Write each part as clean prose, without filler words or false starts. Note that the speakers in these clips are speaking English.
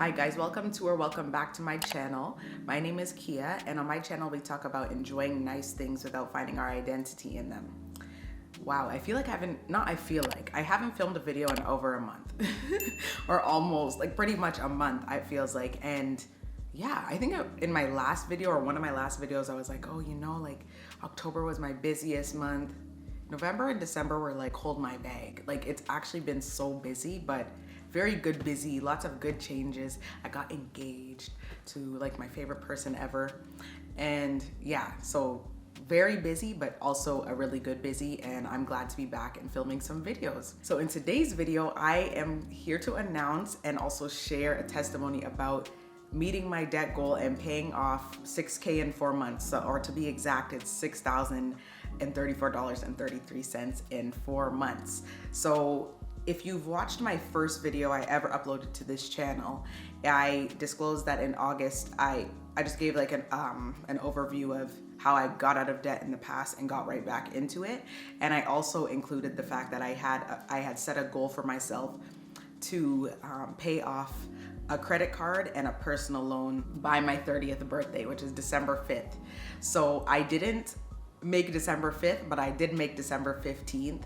Hi guys, welcome back to my channel. My name is Keia, and on my channel we talk about enjoying nice things without finding our identity in them. Wow, I haven't filmed a video in over a month or almost like pretty much a month it feels like. And yeah, I think in my last video or one of my last videos I was like, oh, like October was my busiest month. November and December were like hold my bag. Like it's actually been so busy, but very good busy, lots of good changes. I got engaged to like my favorite person ever. And yeah, so very busy, but also a really good busy, and I'm glad to be back and filming some videos. So in today's video, I am here to announce and also share a testimony about meeting my debt goal and paying off $6,000 in 4 months. So, or to be exact, it's $6,034.33 in 4 months. So if you've watched my first video I ever uploaded to this channel, I disclosed that in August, I just gave like an overview of how I got out of debt in the past and got right back into it. And I also included the fact that I had set a goal for myself to pay off a credit card and a personal loan by my 30th birthday, which is December 5th. So I didn't make December 5th, but I did make December 15th.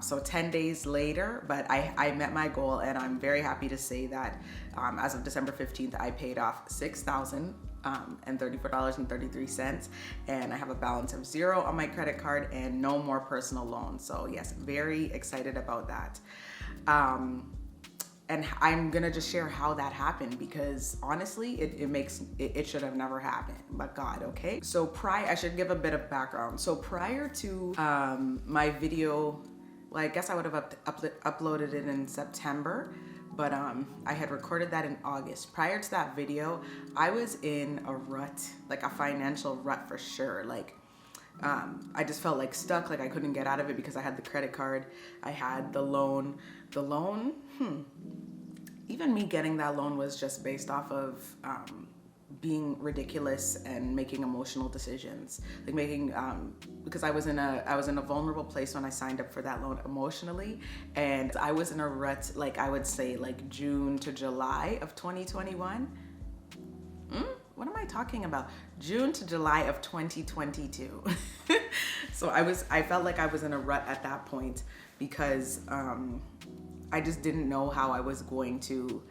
So 10 days later, but I met my goal, and I'm very happy to say that as of December 15th, I paid off $6,034.33, and I have a balance of 0 on my credit card and no more personal loans. So yes, very excited about that. And I'm gonna just share how that happened, because honestly, it should have never happened, but God, okay? So I should give a bit of background. So prior to my video, well, I guess I would have uploaded it in September, but I had recorded that in August. Prior to that video, I was in a rut, like a financial rut for sure. Like I just felt like stuck, like I couldn't get out of it because I had the credit card, I had the loan. Even me getting that loan was just based off of being ridiculous and making emotional decisions, like because I was in a vulnerable place when I signed up for that loan emotionally, and I was in a rut, like I would say like June to July of 2021. What am I talking about? June to July of 2022. So I felt like I was in a rut at that point because I just didn't know how I was going to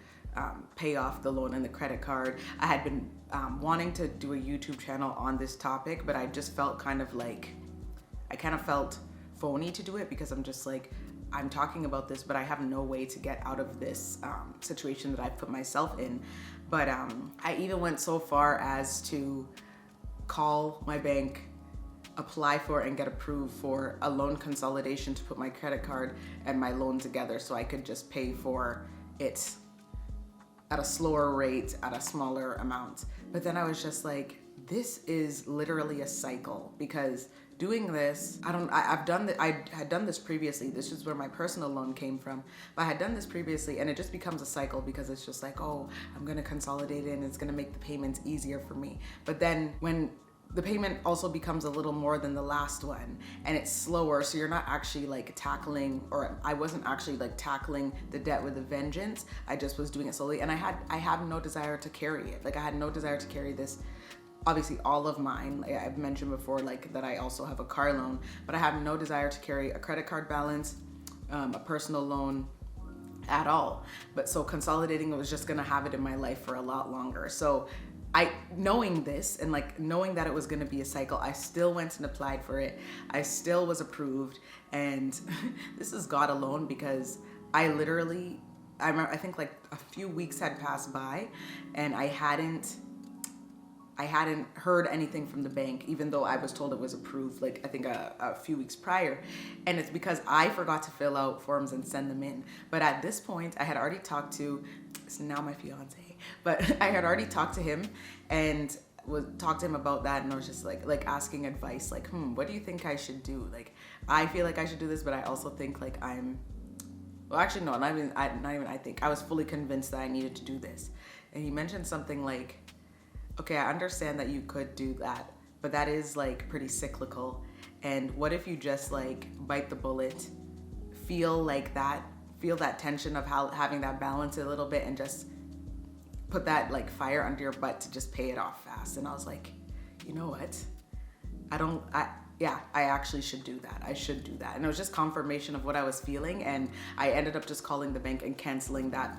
pay off the loan and the credit card. I had been wanting to do a YouTube channel on this topic, but I just felt kind of felt phony to do it, because I'm just like, I'm talking about this, but I have no way to get out of this situation that I've put myself in. But I even went so far as to call my bank, apply for and get approved for a loan consolidation to put my credit card and my loan together so I could just pay for it at a slower rate, at a smaller amount. But then I was just like, this is literally a cycle, because doing this, I had done this previously. This is where my personal loan came from, but I had done this previously, and it just becomes a cycle, because it's just like, oh, I'm gonna consolidate it and it's gonna make the payments easier for me. But then when the payment also becomes a little more than the last one, and it's slower, so you're not actually like tackling, or I wasn't actually like tackling the debt with a vengeance. I just was doing it slowly, and I had no desire to carry it. Like I had no desire to carry this, obviously all of mine. Like I've mentioned before, like that I also have a car loan, but I have no desire to carry a credit card balance, a personal loan at all. But so consolidating, it was just gonna have it in my life for a lot longer. So knowing this, and like knowing that it was gonna be a cycle, I still went and applied for it. I still was approved, and this is God alone, because I think like a few weeks had passed by, and I hadn't heard anything from the bank, even though I was told it was approved, like I think a few weeks prior. And it's because I forgot to fill out forms and send them in. But at this point, I had already talked to, it's now my fiance, but I had already talked to him and talked to him about that, and I was just like asking advice, like, what do you think I should do? Like, I feel like I should do this, but I also think like I was fully convinced that I needed to do this. And he mentioned something like, okay, I understand that you could do that, but that is like pretty cyclical. And what if you just like bite the bullet, feel that tension of having that balance a little bit, and just put that like fire under your butt to just pay it off fast. And I was like, you know what? I actually should do that. I should do that. And it was just confirmation of what I was feeling. And I ended up just calling the bank and canceling that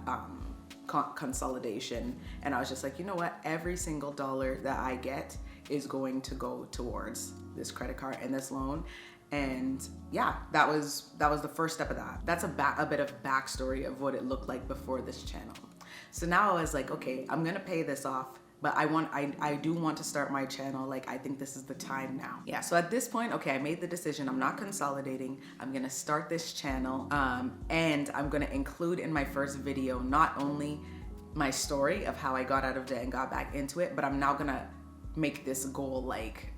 consolidation. And I was just like, you know what? Every single dollar that I get is going to go towards this credit card and this loan. And yeah, that was the first step of that. That's a bit of backstory of what it looked like before this channel. So now I was like, okay, I'm gonna pay this off, but I do want to start my channel. Like, I think this is the time now. Yeah, so at this point, okay, I made the decision. I'm not consolidating. I'm gonna start this channel, and I'm gonna include in my first video not only my story of how I got out of debt and got back into it, but I'm now gonna make this goal like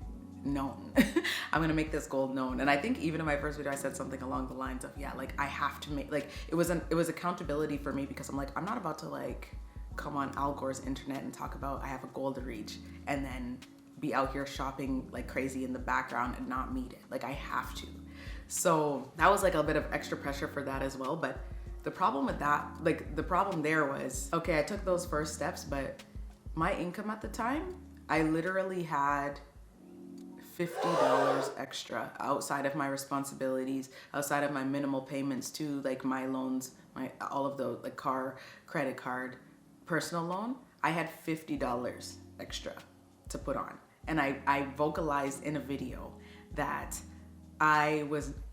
known. I'm gonna make this goal known. And I think even in my first video I said something along the lines of, yeah, like I have to make, like it was accountability for me, because I'm like, I'm not about to like come on Al Gore's internet and talk about I have a goal to reach and then be out here shopping like crazy in the background and not meet it. Like, I have to. So that was like a bit of extra pressure for that as well. But the problem with that, like the problem there was, okay, I took those first steps, but my income at the time, I literally had $50 extra outside of my responsibilities, outside of my minimal payments to like my loans, all of those, like car, credit card, personal loan. I had $50 extra to put on. And I vocalized in a video that I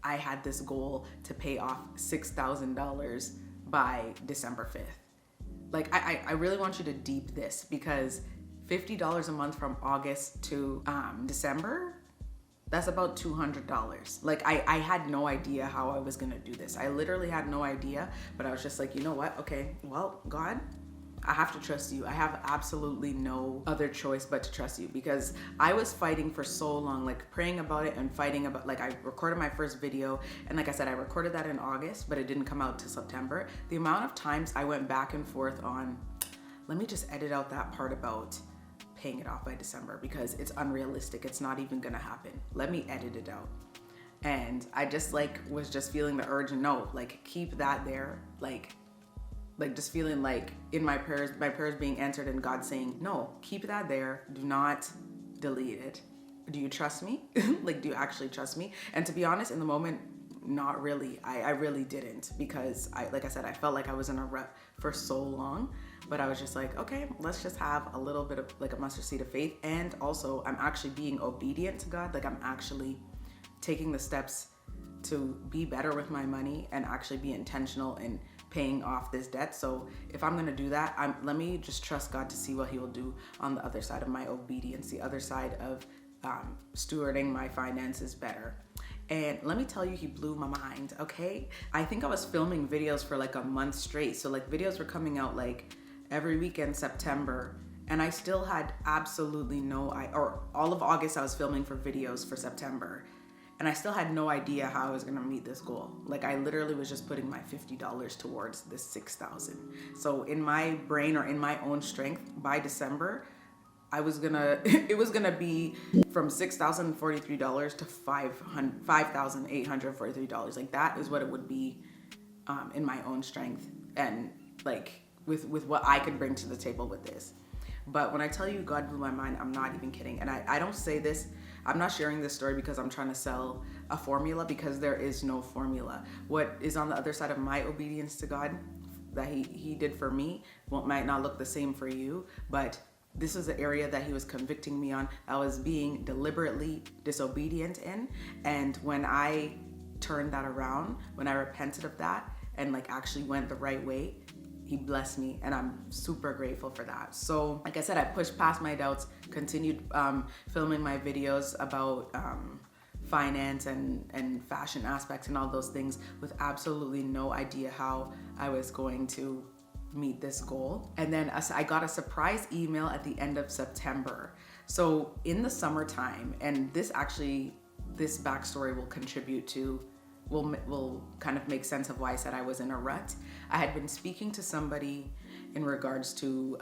had this goal to pay off $6,000 by December 5th. Like, I really want you to deep this, because $50 a month from August to December, that's about $200. Like, I had no idea how I was gonna do this. I literally had no idea, but I was just like, you know what? Okay, well, God, I have to trust you. I have absolutely no other choice but to trust you, because I was fighting for so long, like praying about it and fighting about, like, I recorded my first video, and like I said, I recorded that in August, but it didn't come out till September. The amount of times I went back and forth on, let me just edit out that part about paying it off by December, because it's unrealistic. It's not even gonna happen. Let me edit it out. And I just like was just feeling the urge, no, like keep that there, like just feeling like in my prayers being answered, and God saying, no, keep that there, do not delete it. Do you trust me? Like, do you actually trust me? And to be honest, in the moment, not really. I really didn't, because like I said, I felt like I was in a rut for so long. But I was just like, okay, let's just have a little bit of like a mustard seed of faith. And also, I'm actually being obedient to God. Like, I'm actually taking the steps to be better with my money and actually be intentional in paying off this debt. So if I'm gonna do that, let me just trust God to see what He will do on the other side of my obedience, the other side of stewarding my finances better. And let me tell you, He blew my mind, okay? I think I was filming videos for like a month straight. So like videos were coming out like every weekend, September, and I still had absolutely all of August I was filming for videos for September, and I still had no idea how I was gonna meet this goal. Like, I literally was just putting my $50 towards this $6,000. So in my brain, or in my own strength, by December, it was gonna be from $6,043 to $5,843. Like, that is what it would be in my own strength, and like with what I could bring to the table with this. But when I tell you God blew my mind, I'm not even kidding. And I don't say this, I'm not sharing this story because I'm trying to sell a formula, because there is no formula. What is on the other side of my obedience to God that he did for me might not look the same for you, but this is the area that He was convicting me on. I was being deliberately disobedient in. And when I turned that around, when I repented of that and like actually went the right way, He blessed me, and I'm super grateful for that. So like I said, I pushed past my doubts, continued filming my videos about finance and fashion aspects and all those things, with absolutely no idea how I was going to meet this goal. And then I got a surprise email at the end of September. So in the summertime, and this backstory will contribute to, will kind of make sense of why I said I was in a rut. I had been speaking to somebody in regards to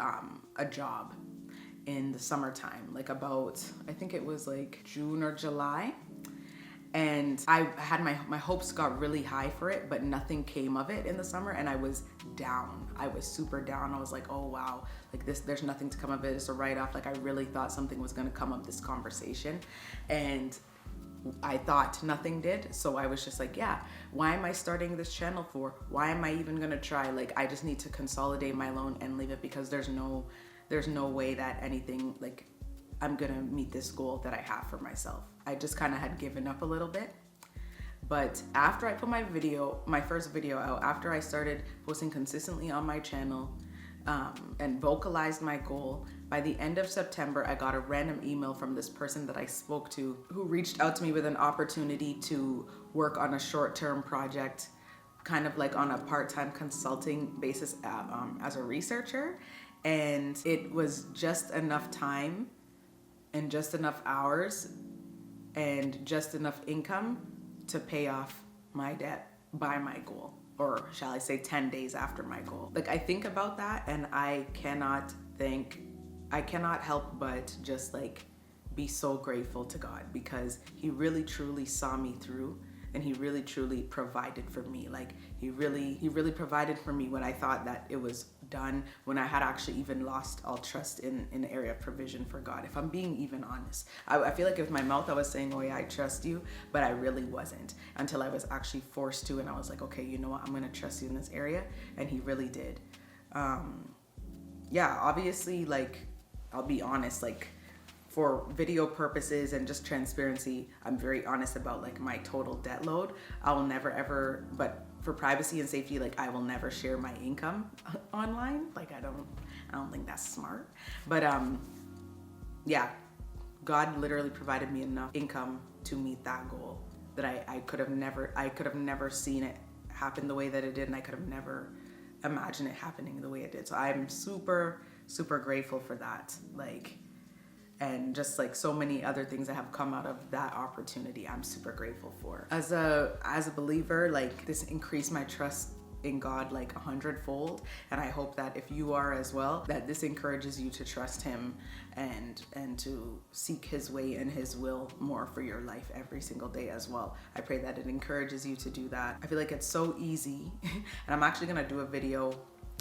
a job in the summertime, like about, I think it was like June or July. And I had my hopes got really high for it, but nothing came of it in the summer, and I was down. I was super down. I was like, oh wow, like there's nothing to come of it. It's a write-off. Like I really thought something was gonna come of this conversation, and I thought nothing did. So I was just like, yeah, why am I starting this channel for? Why am I even gonna try? Like I just need to consolidate my loan and leave it, because there's no way that anything, like I'm gonna meet this goal that I have for myself. I just kind of had given up a little bit. But after I put my first video out, after I started posting consistently on my channel and vocalized my goal, by the end of September, I got a random email from this person that I spoke to who reached out to me with an opportunity to work on a short-term project, kind of like on a part-time consulting basis as a researcher. And it was just enough time and just enough hours and just enough income to pay off my debt by my goal, or shall I say 10 days after my goal. Like I think about that and I cannot help but just like be so grateful to God, because he really truly saw me through, and he really truly provided for me. Like he really provided for me when I thought that it was done, when I had actually even lost all trust in the area of provision for God. If I'm being even honest, I feel like with my mouth I was saying, oh yeah, I trust you, but I really wasn't, until I was actually forced to, and I was like, okay, you know what, I'm gonna trust you in this area. And he really did. Yeah, obviously, like I'll be honest, like for video purposes and just transparency, I'm very honest about like my total debt load. I will never ever, but for privacy and safety, like I will never share my income online. Like I don't think that's smart. But yeah, God literally provided me enough income to meet that goal that I could have never seen it happen the way that it did, and I could have never imagined it happening the way it did. So I'm super, super grateful for that. Like, and just like so many other things that have come out of that opportunity, I'm super grateful for. As a believer, like this increased my trust in God like 100-fold, and I hope that if you are as well, that this encourages you to trust him and to seek his way and his will more for your life every single day as well. I pray that it encourages you to do that. I feel like it's so easy and I'm actually gonna do a video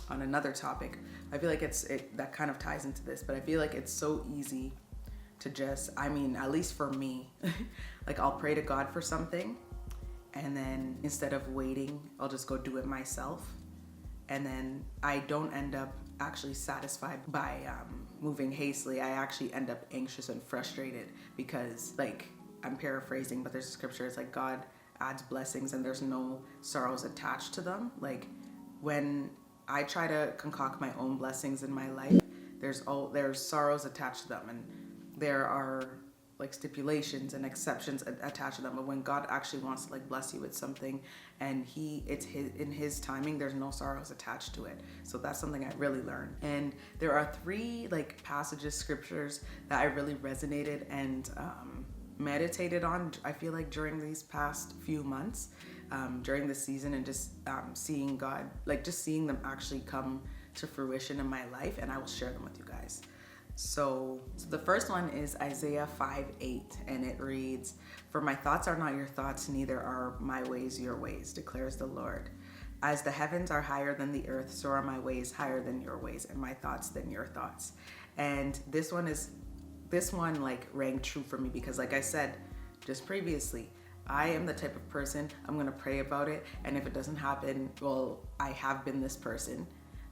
on another topic. I feel like that kind of ties into this, but I feel like it's so easy to just, I mean, at least for me, like I'll pray to God for something, and then instead of waiting, I'll just go do it myself. And then I don't end up actually satisfied by moving hastily. I actually end up anxious and frustrated, because like, I'm paraphrasing, but there's a scripture, it's like God adds blessings and there's no sorrows attached to them. Like when I try to concoct my own blessings in my life, there's sorrows attached to them, and there are like stipulations and exceptions attached to them. But when God actually wants to like bless you with something, and in his timing, there's no sorrows attached to it. So that's something I really learned. And there are 3 like passages, scriptures that I really resonated and meditated on, I feel like during these past few months, during the season, and just seeing God, like just seeing them actually come to fruition in my life, and I will share them with you guys. So the first one is Isaiah 5:8, and it reads, "For my thoughts are not your thoughts, neither are my ways your ways, declares the Lord. As the heavens are higher than the earth, so are my ways higher than your ways, and my thoughts than your thoughts." And this one like rang true for me, because like I said just previously, I am the type of person, I'm gonna pray about it, and if it doesn't happen, well, I have been this person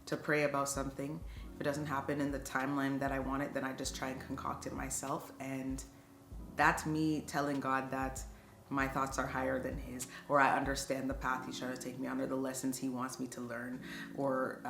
to pray about something. If it doesn't happen in the timeline that I want it, then I just try and concoct it myself. And that's me telling God that my thoughts are higher than his, or I understand the path he's trying to take me on, or the lessons he wants me to learn, or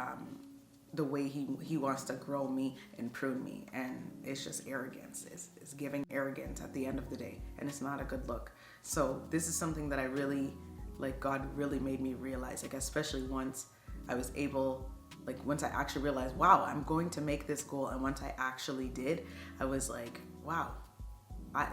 the way he wants to grow me and prune me. And it's just arrogance. It's giving arrogance at the end of the day, and it's not a good look. So this is something that I really, like God really made me realize, like especially once I was able, like once I actually realized, wow, I'm going to make this goal. And once I actually did, I was like, wow,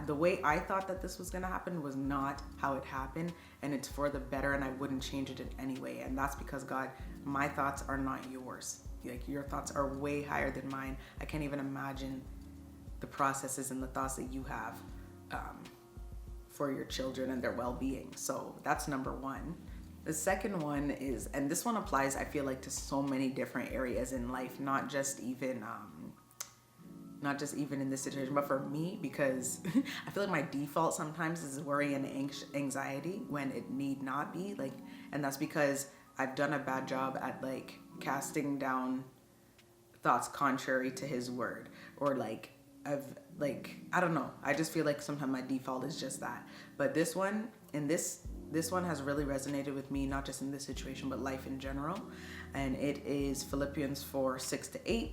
the way I thought that this was gonna happen was not how it happened, and it's for the better, and I wouldn't change it in any way. And that's because God, my thoughts are not yours. Like your thoughts are way higher than mine. I can't even imagine the processes and the thoughts that you have for your children and their well-being. So that's number one. The second one is, and this one applies, I feel like, to so many different areas in life, not just even in this situation, but for me, because I feel like my default sometimes is worry and anxiety when it need not be, like, and that's because I've done a bad job at like casting down thoughts contrary to his word, or like I don't know. I just feel like sometimes my default is just that. But this one has really resonated with me, not just in this situation, but life in general. And it is Philippians 4:6-8.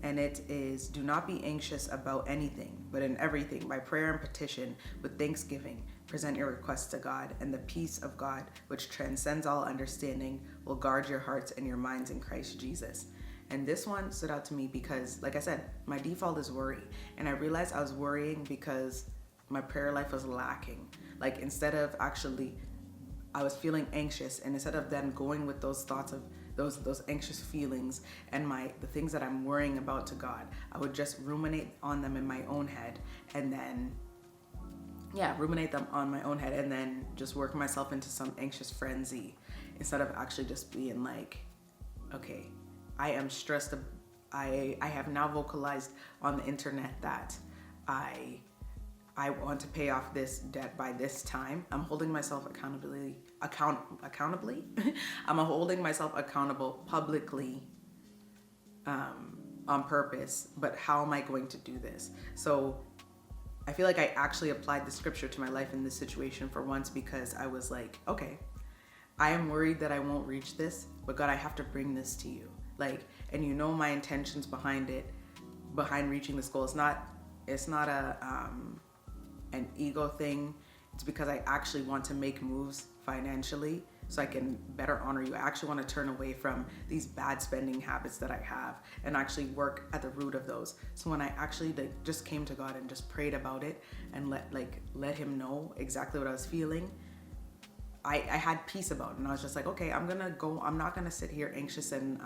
And it is, do not be anxious about anything, but in everything, by prayer and petition, with thanksgiving, present your requests to God, and the peace of God, which transcends all understanding, will guard your hearts and your minds in Christ Jesus. And this one stood out to me because, like I said, my default is worry. And I realized I was worrying because my prayer life was lacking. Like, instead of actually, I was feeling anxious, and instead of then going with those thoughts of those anxious feelings and the things that I'm worrying about to God, I would just ruminate on them in my own head, and then ruminate them on my own head, and then just work myself into some anxious frenzy, instead of actually just being like, okay, I am stressed. I have now vocalized on the internet that I want to pay off this debt by this time. I'm holding myself accountably. I'm holding myself accountable publicly, on purpose. But how am I going to do this? So I feel like I actually applied the scripture to my life in this situation for once, because I was like, okay, I am worried that I won't reach this, but God, I have to bring this to you. Like, and you know my intentions behind reaching this goal. It's not an ego thing. It's because I actually want to make moves financially so I can better honor you. I actually want to turn away from these bad spending habits that I have and actually work at the root of those. So when I actually just came to God and just prayed about it and let him know exactly what I was feeling, I had peace about it. And I was just like, okay, I'm not gonna sit here anxious and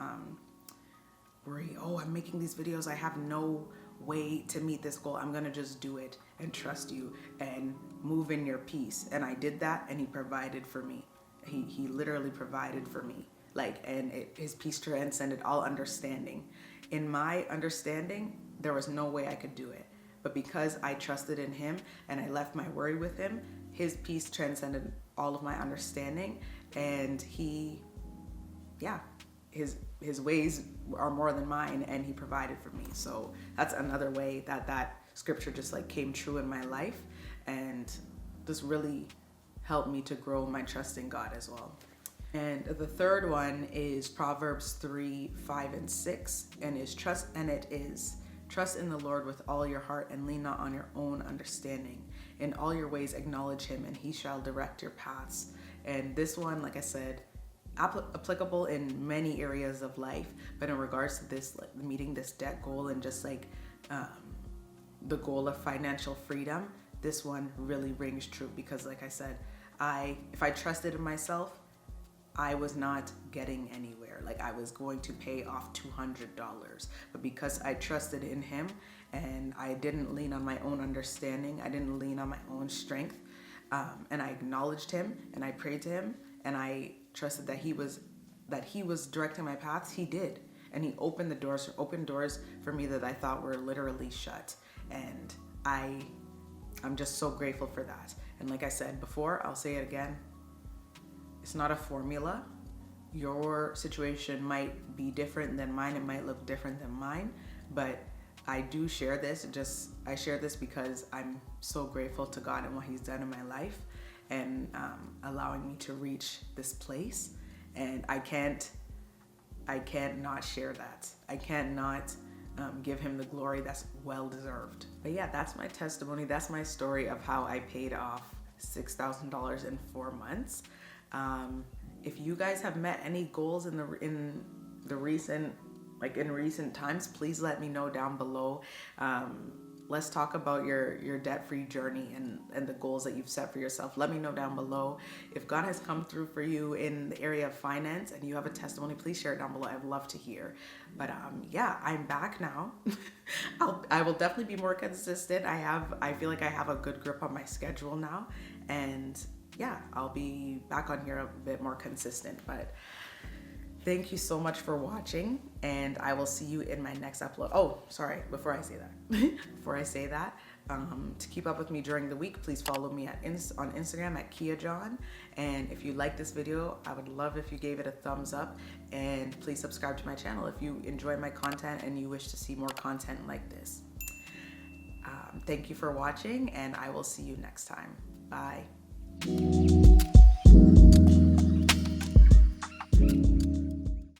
worry, oh, I'm making these videos, I have no way to meet this goal. I'm gonna just do it and trust you and move in your peace. And I did that, and he provided for me. He literally provided for me. His peace transcended all understanding. In my understanding, there was no way I could do it. But because I trusted in him and I left my worry with him, his peace transcended all of my understanding. And his ways are more than mine, and he provided for me. So that's another way that scripture just came true in my life, and this really helped me to grow my trust in God as well. And the third one is Proverbs 3:5-6, and it is trust in the Lord with all your heart and lean not on your own understanding. In all your ways acknowledge him, and he shall direct your paths. And this one, like I said, applicable in many areas of life, but in regards to this, meeting this debt goal and just the goal of financial freedom, this one really rings true, because like I said, if I trusted in myself, I was not getting anywhere. I was going to pay off $200, but because I trusted in him and I didn't lean on my own understanding, I didn't lean on my own strength, and I acknowledged him and I prayed to him and I trusted that he was directing my paths, he did. And he opened doors for me that I thought were literally shut. And I'm just so grateful for that. And like I said before, I'll say it again, it's not a formula. Your situation might be different than mine. It might look different than mine, but I do share this. I share this because I'm so grateful to God and what he's done in my life, and allowing me to reach this place. And I can't not share that. I can't not give him the glory that's well deserved. But yeah, that's my testimony. That's my story of how I paid off $6,000 in 4 months. If you guys have met any goals in recent times, please let me know down below. let's talk about your debt-free journey and the goals that you've set for yourself. Let me know down below. If God has come through for you in the area of finance and you have a testimony, please share it down below. I'd love to hear. But yeah, I'm back now. I will definitely be more consistent. I feel like I have a good grip on my schedule now, and yeah, I'll be back on here a bit more consistent. But thank you so much for watching, and I will see you in my next upload. Oh, sorry, before I say that, to keep up with me during the week, please follow me on Instagram at keia. And if you like this video, I would love if you gave it a thumbs up, and please subscribe to my channel if you enjoy my content and you wish to see more content like this. Thank you for watching, and I will see you next time. Bye.